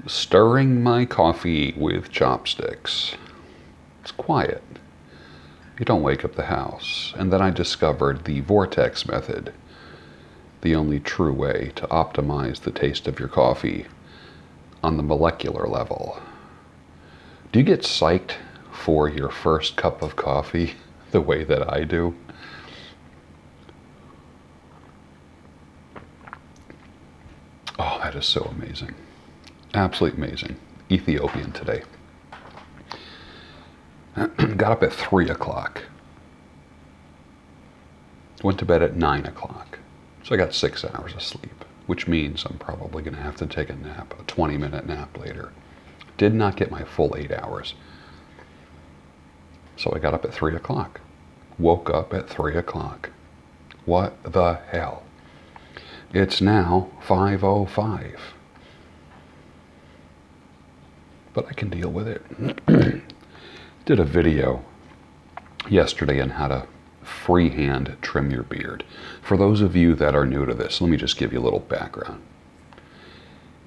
Stirring my coffee with chopsticks. It's quiet. You don't wake up the house. And then I discovered the vortex method, the only true way to optimize the taste of your coffee on the molecular level. Do you get psyched for your first cup of coffee the way that I do? Oh, that is so amazing. Absolutely amazing. Ethiopian today. Got up at 3 o'clock. Went to bed at 9 o'clock. So I got 6 hours of sleep, which means I'm probably going to have to take a nap, a 20-minute nap later. Did not get my full 8 hours. So I got up at 3 o'clock. Woke up at 3 o'clock. What the hell? It's now 5:05. But I can deal with it. Did a video yesterday on how to freehand trim your beard. For those of you that are new to this, let me just give you a little background.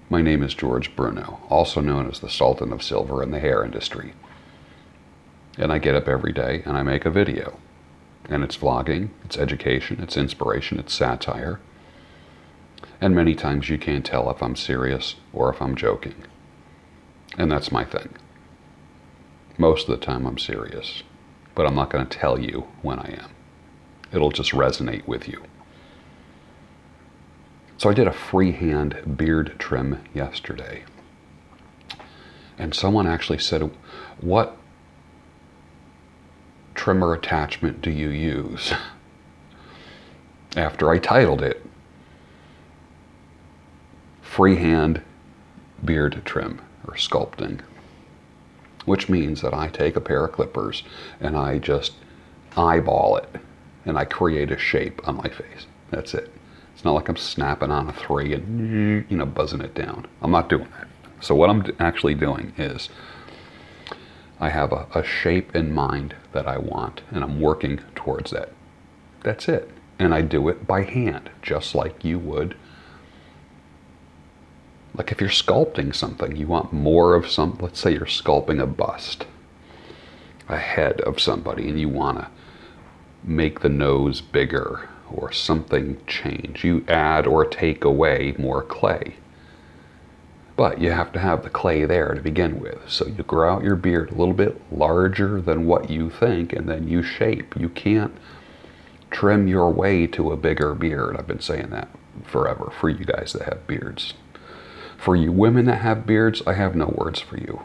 My name is George BRUNO, also known as the Sultan of Silver in the hair industry. And I get up every day and I make a video. And it's vlogging, it's education, it's inspiration, it's satire. And many times you can't tell if I'm serious or if I'm joking. And that's my thing. Most of the time I'm serious, but I'm not going to tell you when I am. It'll just resonate with you. So I did a freehand beard trim yesterday. And someone actually said, what trimmer attachment do you use? After I titled it, Freehand Beard Trim or Sculpting. Which means that I take a pair of clippers and I just eyeball it and I create a shape on my face. That's it. It's not like I'm snapping on a 3 and, buzzing it down. I'm not doing that. So what I'm actually doing is I have a shape in mind that I want and I'm working towards that. That's it. And I do it by hand, just like you would. Like if you're sculpting something, you want more of let's say you're sculpting a bust, a head of somebody, and you want to make the nose bigger or something change. You add or take away more clay. But you have to have the clay there to begin with. So you grow out your beard a little bit larger than what you think, and then you shape. You can't trim your way to a bigger beard. I've been saying that forever for you guys that have beards. For you women that have beards, I have no words for you.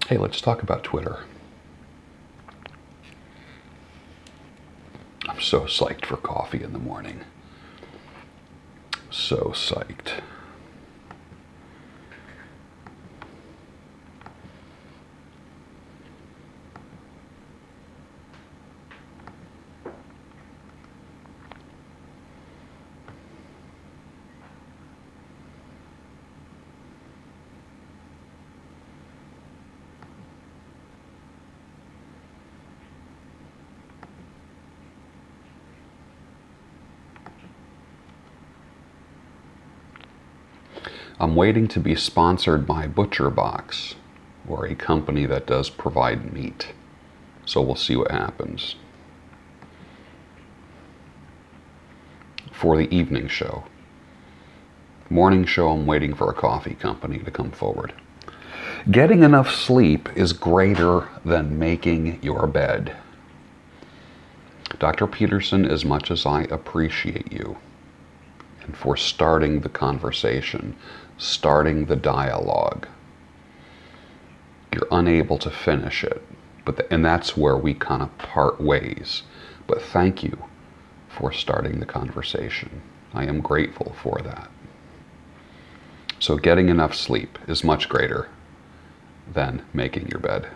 Hey, let's talk about Twitter. I'm so psyched for coffee in the morning. So psyched. I'm waiting to be sponsored by ButcherBox, or a company that does provide meat. So we'll see what happens. For the evening show. Morning show, I'm waiting for a coffee company to come forward. Getting enough sleep is greater than making your bed. Dr. Peterson, as much as I appreciate you, and for starting the conversation, starting the dialogue, you're unable to finish it. And that's where we kind of part ways. But thank you for starting the conversation. I am grateful for that. So getting enough sleep is much greater than making your bed.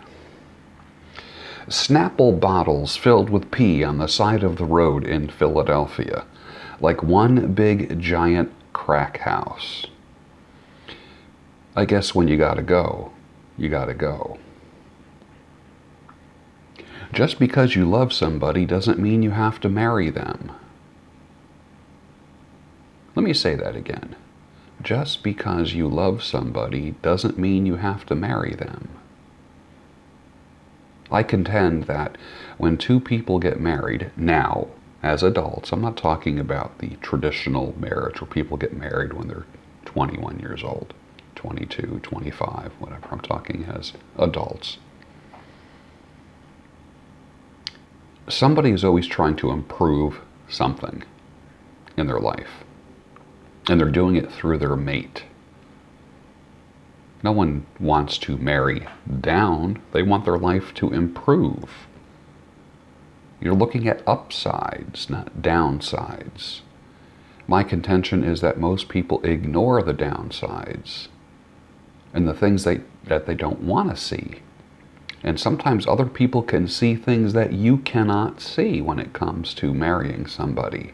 Snapple bottles filled with pee on the side of the road in Philadelphia, like one big giant crack house. I guess when you gotta go, you gotta go. Just because you love somebody doesn't mean you have to marry them. Let me say that again. Just because you love somebody doesn't mean you have to marry them. I contend that when two people get married now, as adults, I'm not talking about the traditional marriage where people get married when they're 21 years old, 22, 25, whatever. I'm talking as adults. Somebody is always trying to improve something in their life, and they're doing it through their mate. No one wants to marry down. They want their life to improve. You're looking at upsides, not downsides. My contention is that most people ignore the downsides and the things that they don't want to see. And sometimes other people can see things that you cannot see when it comes to marrying somebody.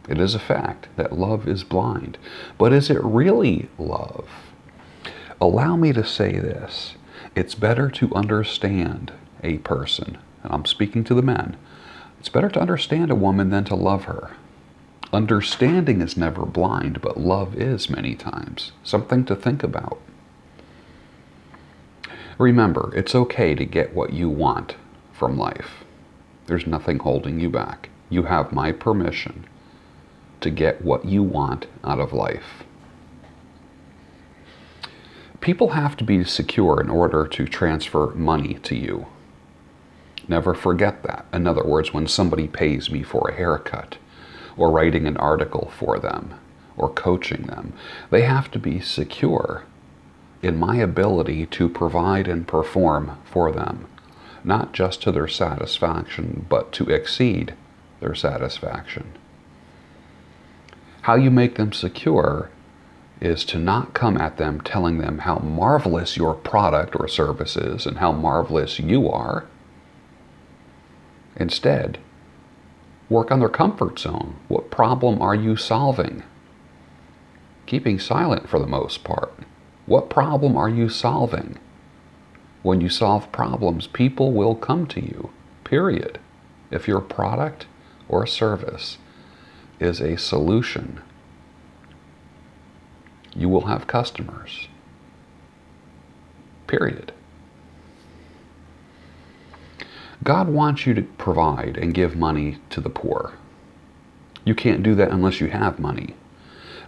It is a fact that love is blind. But is it really love? Allow me to say this. It's better to understand a person, and I'm speaking to the men. It's better to understand a woman than to love her. Understanding is never blind, but love is many times. Something to think about. Remember, it's okay to get what you want from life. There's nothing holding you back. You have my permission to get what you want out of life. People have to be secure in order to transfer money to you. Never forget that. In other words, when somebody pays me for a haircut, or writing an article for them, or coaching them, they have to be secure in my ability to provide and perform for them, not just to their satisfaction, but to exceed their satisfaction. How you make them secure is to not come at them telling them how marvelous your product or service is and how marvelous you are. Instead, work on their comfort zone. What problem are you solving? Keeping silent for the most part. What problem are you solving? When you solve problems, people will come to you, period. If your product or service is a solution, you will have customers, period. God wants you to provide and give money to the poor. You can't do that unless you have money.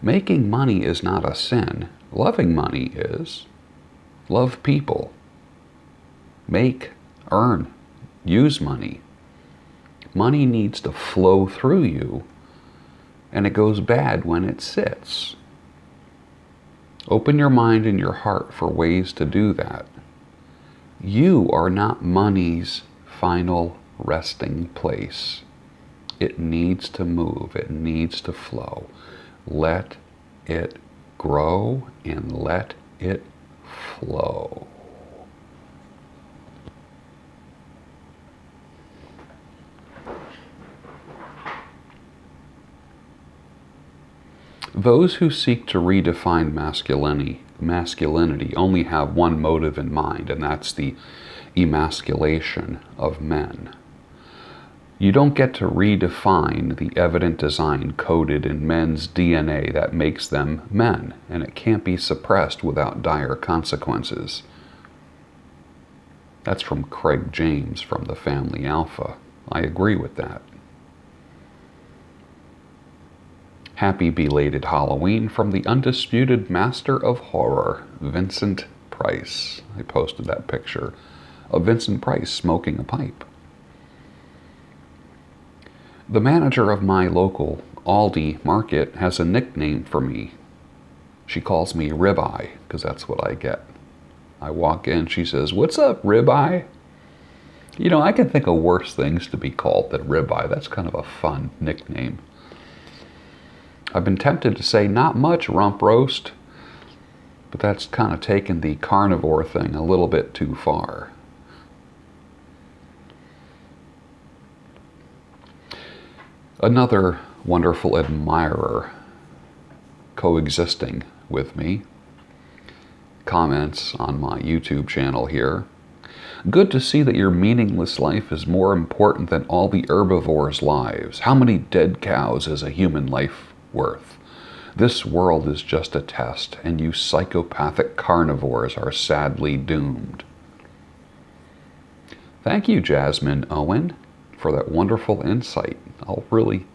Making money is not a sin. Loving money is. Love people. Make, earn, use money. Money needs to flow through you, and it goes bad when it sits. Open your mind and your heart for ways to do that. You are not money's final resting place. It needs to move. It needs to flow. Let it grow and let it flow. Those who seek to redefine masculinity only have one motive in mind, and that's the emasculation of men. You don't get to redefine the evident design coded in men's DNA that makes them men, and it can't be suppressed without dire consequences. That's from Craig James from the Family Alpha. I agree with that. Happy belated Halloween from the undisputed master of horror, Vincent Price. I posted that picture of Vincent Price smoking a pipe. The manager of my local Aldi market has a nickname for me. She calls me Ribeye, because that's what I get. I walk in, she says, "What's up, Ribeye?" You know, I can think of worse things to be called than Ribeye. That's kind of a fun nickname. I've been tempted to say, "Not much, rump roast," but that's kind of taken the carnivore thing a little bit too far. Another wonderful admirer coexisting with me comments on my YouTube channel here. Good to see that your meaningless life is more important than all the herbivores' lives. How many dead cows is a human life worth? This world is just a test, and you psychopathic carnivores are sadly doomed. Thank you, Jasmine Owen, for that wonderful insight. I'll really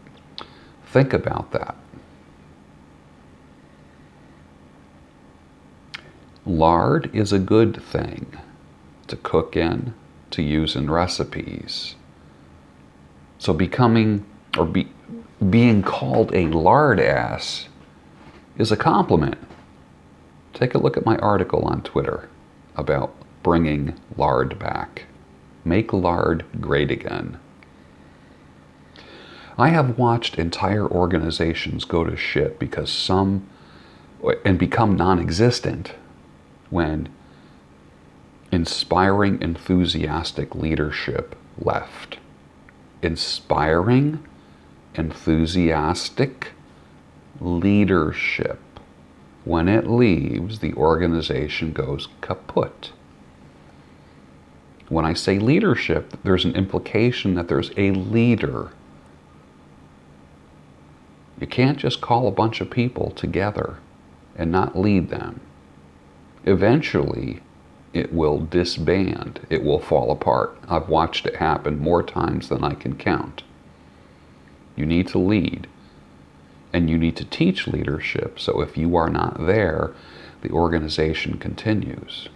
think about that. Lard is a good thing to cook in, to use in recipes. So being called a lard ass is a compliment. Take a look at my article on Twitter about bringing lard back. Make lard great again. I have watched entire organizations go to shit because and become non-existent when inspiring, enthusiastic leadership left. Inspiring, enthusiastic leadership. When it leaves, the organization goes kaput. When I say leadership, there's an implication that there's a leader. You can't just call a bunch of people together and not lead them. Eventually, it will disband. It will fall apart. I've watched it happen more times than I can count. You need to lead. And you need to teach leadership, so if you are not there, the organization continues.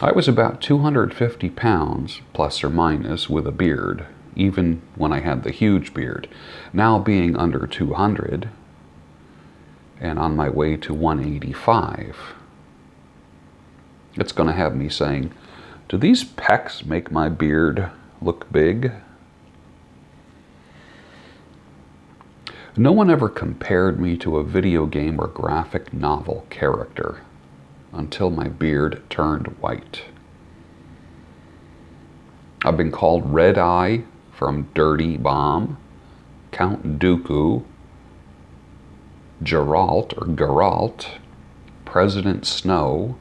I was about 250 pounds, plus or minus, with a beard, even when I had the huge beard. Now being under 200, and on my way to 185, it's going to have me saying, do these pecs make my beard look big? No one ever compared me to a video game or graphic novel character until my beard turned white. I've been called Red Eye from Dirty Bomb, Count Dooku, Geralt, President Snow,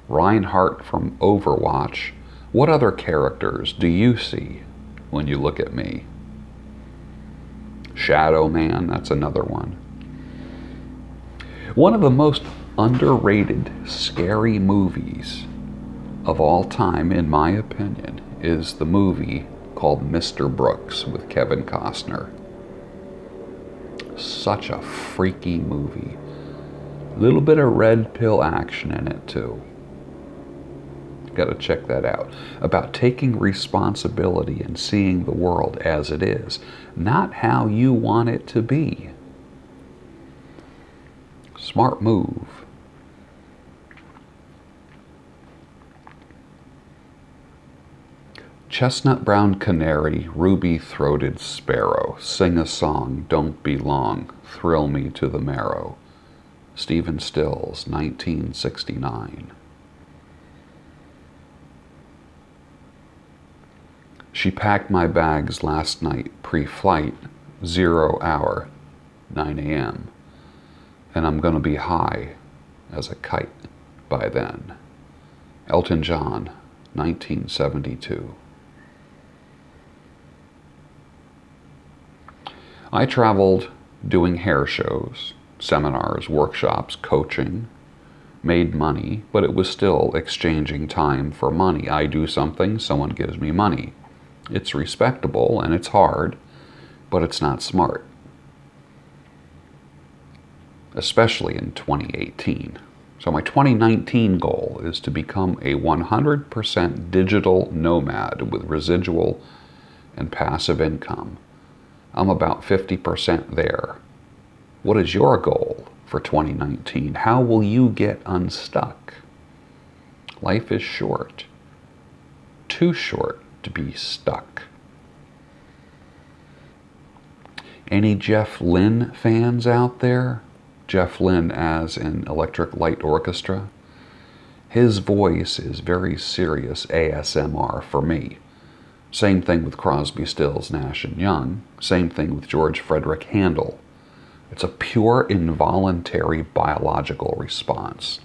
Reinhardt from Overwatch. What other characters do you see when you look at me? Shadow Man, that's another one. One of the most underrated scary movies of all time, in my opinion, is the movie called Mr. Brooks with Kevin Costner. Such a freaky movie. A little bit of red pill action in it too. Got to check that out. About taking responsibility and seeing the world as it is, not how you want it to be. Smart move. Chestnut brown canary, ruby-throated sparrow, sing a song, don't be long, thrill me to the marrow. Stephen Stills, 1969. She packed my bags last night, pre-flight, 0 hour, 9 a.m. And I'm gonna be high as a kite by then. Elton John, 1972. I traveled doing hair shows, seminars, workshops, coaching, made money, but it was still exchanging time for money. I do something, someone gives me money. It's respectable and it's hard, but it's not smart. Especially in 2018. So my 2019 goal is to become a 100% digital nomad with residual and passive income. I'm about 50% there. What is your goal for 2019? How will you get unstuck? Life is short. Too short to be stuck. Any Jeff Lynne fans out there? Jeff Lynne as in Electric Light Orchestra. His voice is very serious ASMR for me. Same thing with Crosby, Stills, Nash & Young. Same thing with George Frederick Handel. It's a pure involuntary biological response.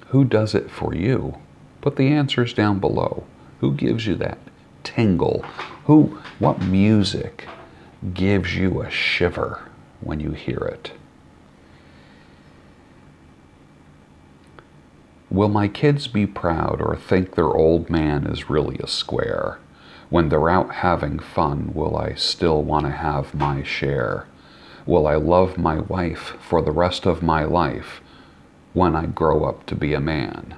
Who does it for you? Put the answers down below. Who gives you that tingle? What music gives you a shiver when you hear it? Will my kids be proud or think their old man is really a square? When they're out having fun, will I still want to have my share? Will I love my wife for the rest of my life when I grow up to be a man?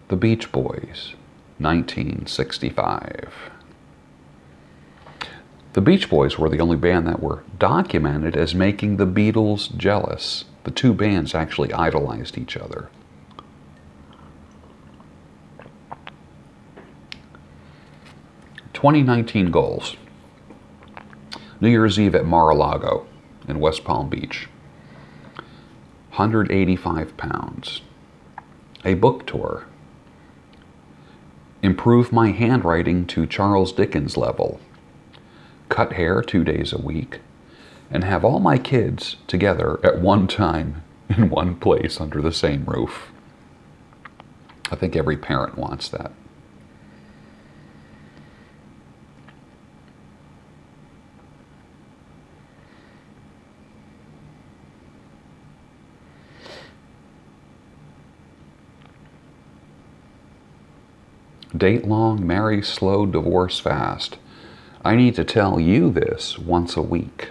The Beach Boys, 1965. The Beach Boys were the only band that were documented as making the Beatles jealous. The two bands actually idolized each other. '19 goals. New Year's Eve at Mar-a-Lago in West Palm Beach. 185 pounds. A book tour. Improve my handwriting to Charles Dickens level. Cut hair 2 days a week. And have all my kids together at one time in one place under the same roof. I think every parent wants that. Date long, marry slow, divorce fast. I need to tell you this once a week.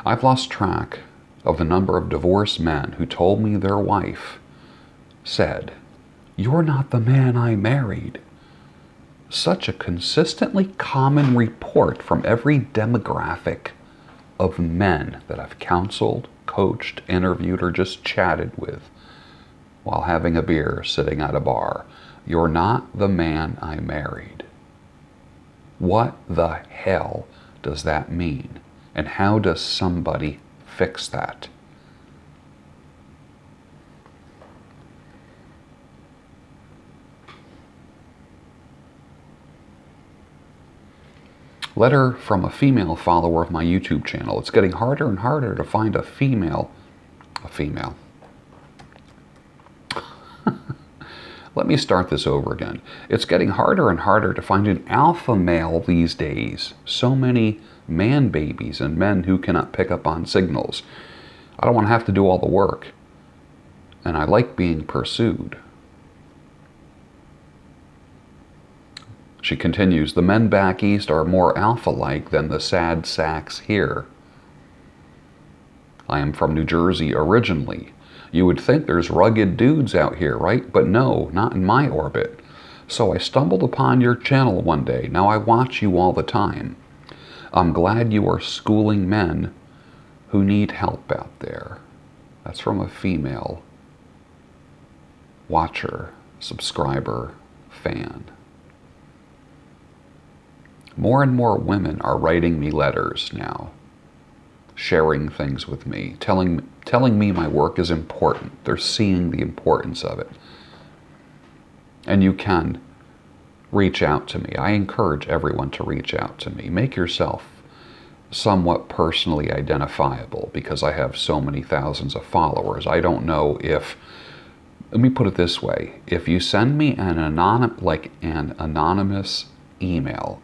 I've lost track of the number of divorced men who told me their wife said, "You're not the man I married." Such a consistently common report from every demographic of men that I've counseled, coached, interviewed, or just chatted with while having a beer sitting at a bar. You're not the man I married. What the hell does that mean? And how does somebody fix that? Letter from a female follower of my YouTube channel. It's getting harder and harder to find a female. Let me start this over again. It's getting harder and harder to find an alpha male these days. So many man babies and men who cannot pick up on signals. I don't want to have to do all the work. And I like being pursued. She continues, the men back east are more alpha-like than the sad sacks here. I am from New Jersey originally. You would think there's rugged dudes out here, right? But no, not in my orbit. So I stumbled upon your channel one day. Now I watch you all the time. I'm glad you are schooling men who need help out there. That's from a female watcher, subscriber, fan. More and more women are writing me letters now, sharing things with me, telling me my work is important. They're seeing the importance of it. And you can reach out to me. I encourage everyone to reach out to me. Make yourself somewhat personally identifiable because I have so many thousands of followers. I don't know if, let me put it this way, if you send me an anonymous email,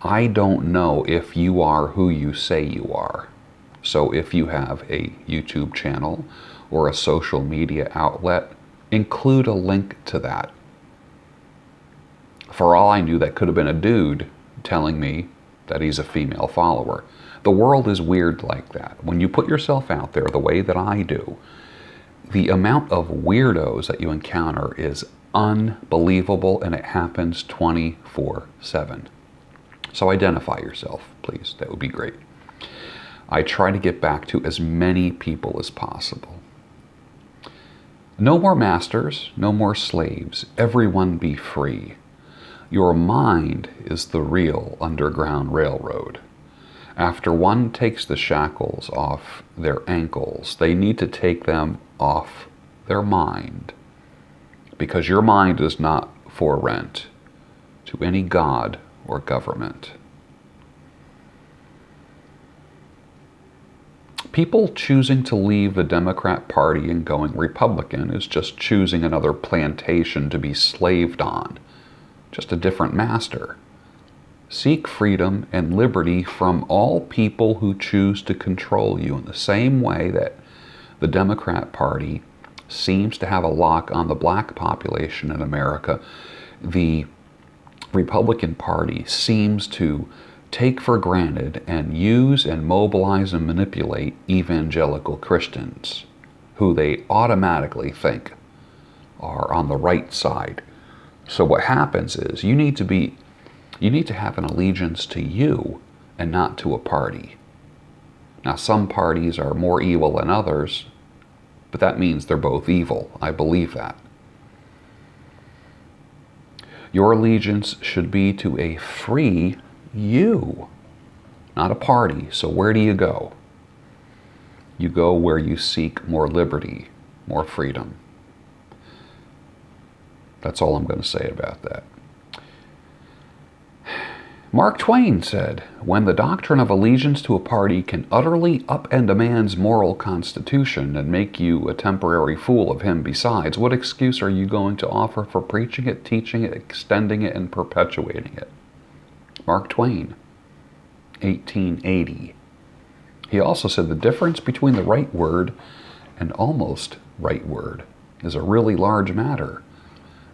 I don't know if you are who you say you are. So if you have a YouTube channel or a social media outlet, include a link to that. For all I knew, that could have been a dude telling me that he's a female follower. The world is weird like that. When you put yourself out there the way that I do, the amount of weirdos that you encounter is unbelievable, and it happens 24/7. So identify yourself, please. That would be great. I try to get back to as many people as possible. No more masters, no more slaves. Everyone be free. Your mind is the real Underground Railroad. After one takes the shackles off their ankles, they need to take them off their mind. Because your mind is not for rent to any god or government. People choosing to leave the Democrat Party and going Republican is just choosing another plantation to be slaved on, just a different master. Seek freedom and liberty from all people who choose to control you in the same way that the Democrat Party seems to have a lock on the black population in America. The Republican Party seems to take for granted and use and mobilize and manipulate evangelical Christians, who they automatically think are on the right side. So what happens is you need to have an allegiance to you and not to a party. Now, some parties are more evil than others, but that means they're both evil. I believe that. Your allegiance should be to a free you, not a party. So where do you go? You go where you seek more liberty, more freedom. That's all I'm going to say about that. Mark Twain said, "When the doctrine of allegiance to a party can utterly upend a man's moral constitution and make you a temporary fool of him besides, what excuse are you going to offer for preaching it, teaching it, extending it, and perpetuating it?" Mark Twain, 1880. He also said the difference between the right word and almost right word is a really large matter.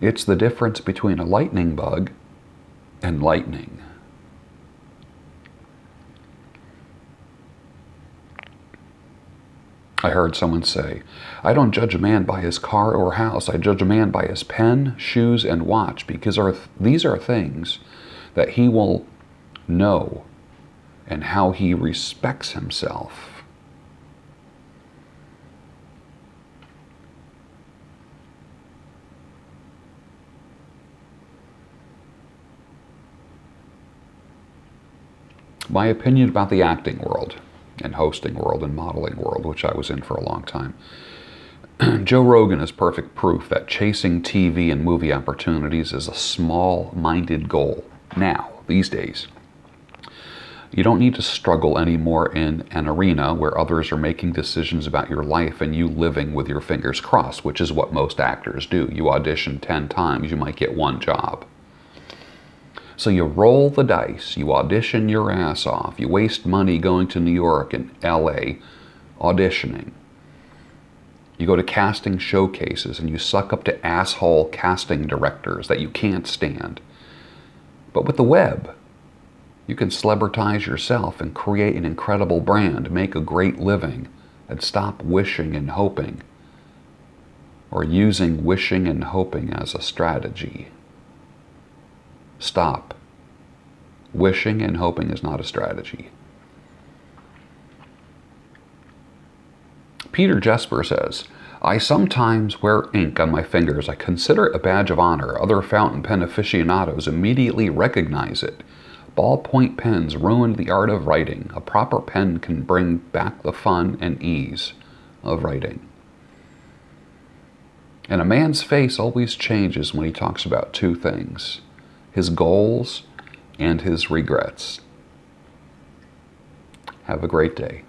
It's the difference between a lightning bug and lightning. I heard someone say, "I don't judge a man by his car or house. I judge a man by his pen, shoes, and watch, because these are things that he will know and how he respects himself." My opinion about the acting world and hosting world and modeling world, which I was in for a long time. Joe Rogan is perfect proof that chasing TV and movie opportunities is a small-minded goal. Now, these days, you don't need to struggle anymore in an arena where others are making decisions about your life and you living with your fingers crossed, which is what most actors do. You audition 10 times, you might get one job. So you roll the dice, you audition your ass off, you waste money going to New York and LA auditioning. You go to casting showcases and you suck up to asshole casting directors that you can't stand. But with the web, you can celebritize yourself and create an incredible brand, make a great living, and stop wishing and hoping, or using wishing and hoping as a strategy. Stop. Wishing and hoping is not a strategy. Peter Jesper says, "I sometimes wear ink on my fingers. I consider it a badge of honor. Other fountain pen aficionados immediately recognize it. Ballpoint pens ruined the art of writing. A proper pen can bring back the fun and ease of writing." And a man's face always changes when he talks about two things: his goals and his regrets. Have a great day.